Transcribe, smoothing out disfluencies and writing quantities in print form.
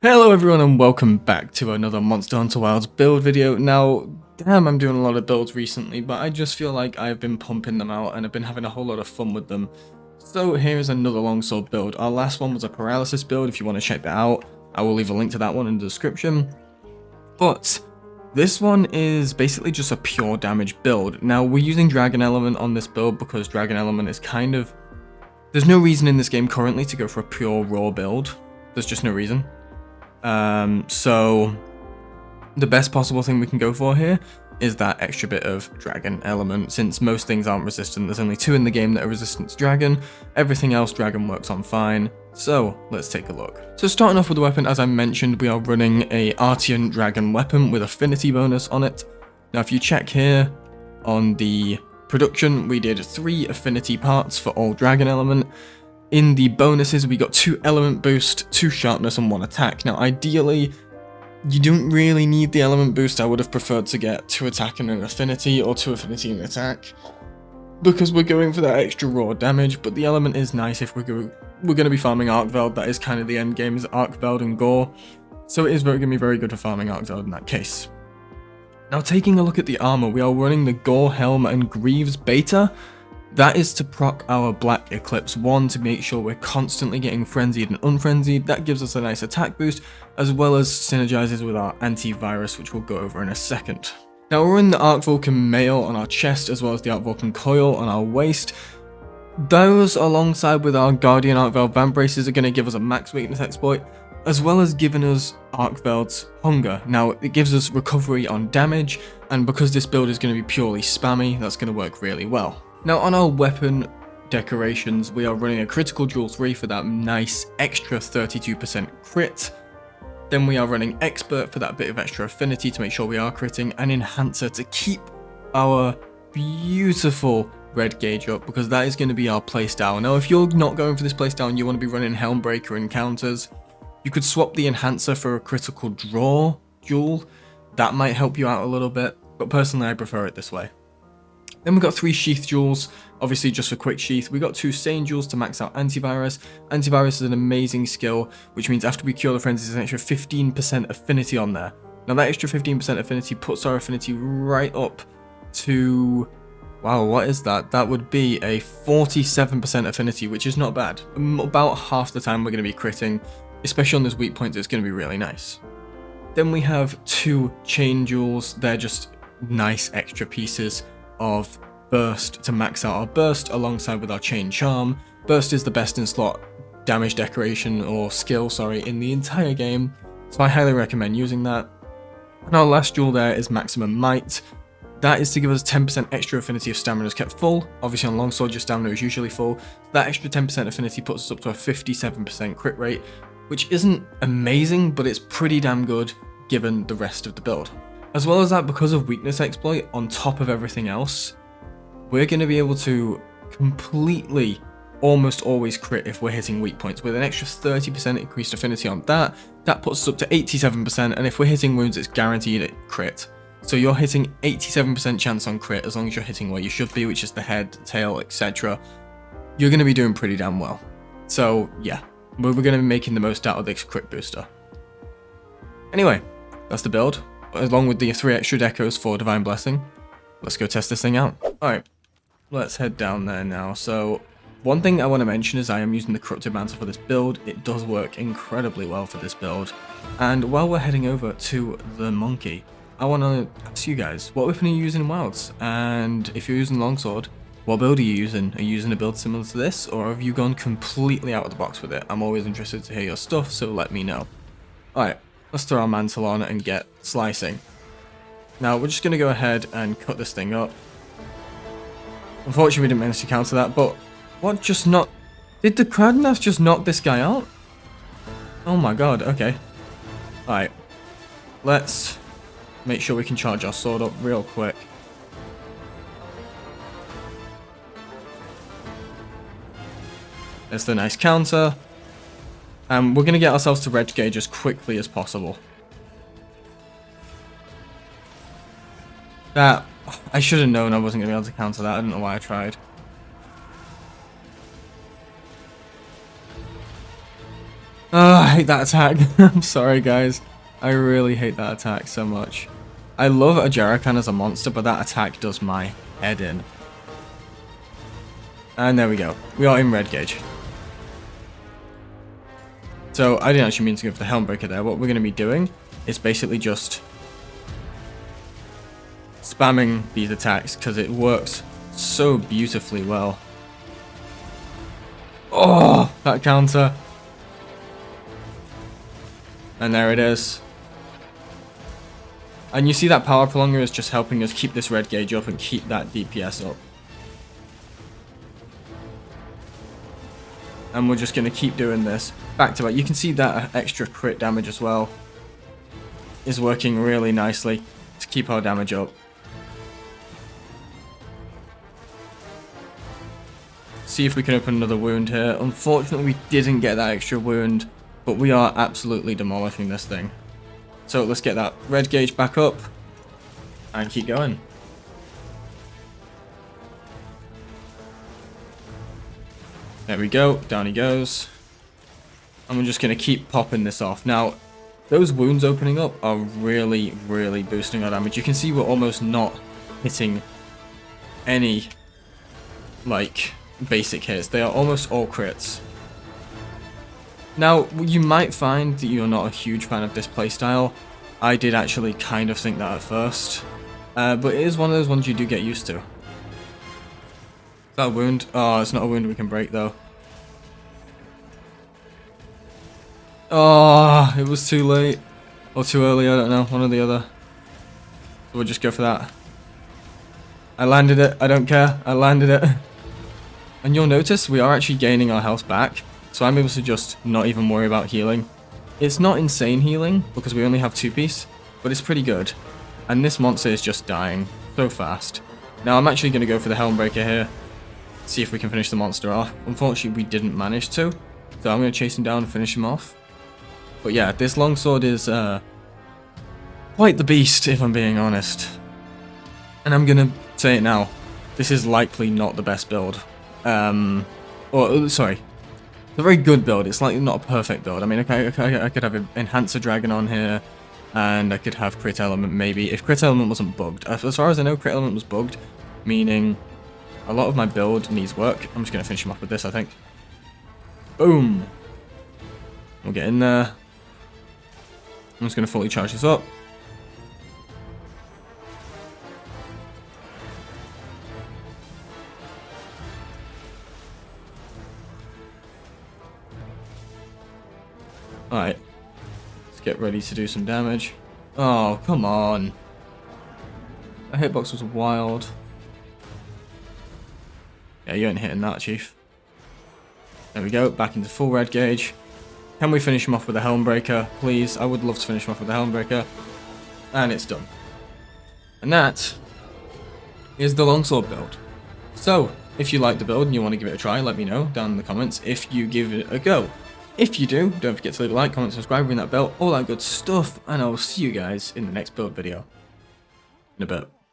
Hello everyone and welcome back to another Monster Hunter Wilds build video. Now, damn, I'm doing a lot of builds recently, but I just feel like I've been pumping them out and I've been having a whole lot of fun with them. So here is another longsword build. Our last one was a paralysis build. If you want to check that out, I will leave a link to that one in the description. But this one is basically just a pure damage build. Now, we're using Dragon Element on this build because Dragon Element is kind of... There's no reason in this game currently to go for a pure raw build. There's just no reason. So the best possible thing we can go for here is that extra bit of dragon element. Since most things aren't resistant, there's only 2 in the game that are resistant to dragon. Everything else dragon works on fine. So let's take a look. So starting off with the weapon, as I mentioned, we are running a Artian dragon weapon with affinity bonus on it. Now if you check here on the production, we did 3 affinity parts for all dragon element. In the bonuses, we got 2 element boost, 2 sharpness, and 1 attack. Now, ideally, you don't really need the element boost. I would have preferred to get 2 attack and an affinity, or 2 affinity and attack, because we're going for that extra raw damage. But the element is nice if we're going to be farming Arcveld. That is kind of the end game, is Arcveld and Gore. So it is going to be very good for farming Arcveld in that case. Now, taking a look at the armor, we are running the Gore Helm and Greaves beta. That is to proc our Black Eclipse 1 to make sure we're constantly getting frenzied and unfrenzied. That gives us a nice attack boost, as well as synergizes with our antivirus, which we'll go over in a second. Now we're in the Arc Vulcan mail on our chest, as well as the Arc Vulcan coil on our waist. Those, alongside with our Guardian Arcveld Vambraces, are going to give us a max weakness exploit, as well as giving us Arcveld's Hunger. Now, it gives us recovery on damage, and because this build is going to be purely spammy, that's going to work really well. Now on our weapon decorations, we are running a critical duel 3 for that nice extra 32% crit. Then we are running expert for that bit of extra affinity to make sure we are critting, and enhancer to keep our beautiful red gauge up, because that is going to be our playstyle. Now if you're not going for this playstyle and you want to be running Helmbreaker encounters, you could swap the enhancer for a critical draw duel. That might help you out a little bit, but personally I prefer it this way. Then we've got 3 Sheath Jewels, obviously just for quick sheath. We got 2 Sane Jewels to max out Antivirus. Antivirus is an amazing skill, which means after we cure the frenzy, there's an extra 15% affinity on there. Now that extra 15% affinity puts our affinity right up to... Wow, what is that? That would be a 47% affinity, which is not bad. About half the time we're going to be critting, especially on those weak points, it's going to be really nice. Then we have 2 Chain Jewels. They're just nice extra pieces of burst to max out our burst alongside with our chain charm. Burst is the best in slot damage decoration or skill, in the entire game, so I highly recommend using that. And our last jewel there is maximum might. That is to give us 10% extra affinity if stamina is kept full. Obviously on longsword your stamina is usually full. That extra 10% affinity puts us up to a 57% crit rate, which isn't amazing, but it's pretty damn good given the rest of the build. As well as that, because of weakness exploit, on top of everything else, we're going to be able to completely almost always crit if we're hitting weak points. With an extra 30% increased affinity on that, that puts us up to 87%, and if we're hitting wounds, it's guaranteed at crit. So you're hitting 87% chance on crit as long as you're hitting where you should be, which is the head, tail, etc. You're going to be doing pretty damn well. So yeah, we're going to be making the most out of this crit booster. Anyway, that's the build, along with the 3 extra decos for Divine Blessing. Let's go test this thing out. Alright, let's head down there now. So, one thing I want to mention is I am using the Corrupted Mantle for this build. It does work incredibly well for this build. And while we're heading over to the monkey, I want to ask you guys, what weapon are you using in Wilds? And if you're using Longsword, what build are you using? Are you using a build similar to this, or have you gone completely out of the box with it? I'm always interested to hear your stuff, so let me know. Alright. Let's throw our mantle on and get slicing. Now, we're just going to go ahead and cut this thing up. Unfortunately, we didn't manage to counter that, but what just not... Did the Cradnath just knock this guy out? Oh my god, okay. Alright. Let's make sure we can charge our sword up real quick. There's the nice counter. We're going to get ourselves to reg gauge as quickly as possible. That... I should have known I wasn't going to be able to counter that. I don't know why I tried. Oh, I hate that attack. I'm sorry, guys. I really hate that attack so much. I love Ajarakan as a monster, but that attack does my head in. And there we go. We are in red gauge. So I didn't actually mean to go for the Helmbreaker there. What we're going to be doing is basically just spamming these attacks because it works so beautifully well. Oh, that counter. And there it is. And you see that power prolonger is just helping us keep this red gauge up and keep that DPS up. And we're just going to keep doing this back to back. You can see that extra crit damage as well is working really nicely to keep our damage up. See if we can open another wound here. Unfortunately, we didn't get that extra wound, but we are absolutely demolishing this thing. So let's get that red gauge back up and keep going. There we go, down he goes. And we're just going to keep popping this off. Now, those wounds opening up are really, really boosting our damage. You can see we're almost not hitting any, like, basic hits. They are almost all crits. Now, you might find that you're not a huge fan of this playstyle. I did actually kind of think that at first. But it is one of those ones you do get used to. Is that a wound? Oh, it's not a wound we can break though. Oh, it was too late. Or too early, I don't know. One or the other. So we'll just go for that. I landed it. I don't care. I landed it. And you'll notice we are actually gaining our health back. So I'm able to just not even worry about healing. It's not insane healing because we only have 2-piece, but it's pretty good. And this monster is just dying so fast. Now I'm actually going to go for the Helmbreaker here. See if we can finish the monster off. Unfortunately, we didn't manage to. So I'm going to chase him down and finish him off. But yeah, this longsword is quite the beast, if I'm being honest. And I'm going to say it now. This is likely not the best build. Sorry. It's a very good build. It's likely not a perfect build. I mean, I could have an Enhancer Dragon on here. And I could have Crit Element maybe. If Crit Element wasn't bugged. As far as I know, Crit Element was bugged. Meaning a lot of my build needs work. I'm just going to finish him off with this, I think. Boom. We'll get in there. I'm just going to fully charge this up. Alright. Let's get ready to do some damage. Oh, come on. That hitbox was wild. Yeah, you ain't hitting that, Chief. There we go, back into full red gauge. Can we finish him off with a Helmbreaker, please? I would love to finish him off with a Helmbreaker. And it's done. And that is the longsword build. So, if you like the build and you want to give it a try, let me know down in the comments if you give it a go. If you do, don't forget to leave a like, comment, subscribe, ring that bell, all that good stuff, and I will see you guys in the next build video in a bit.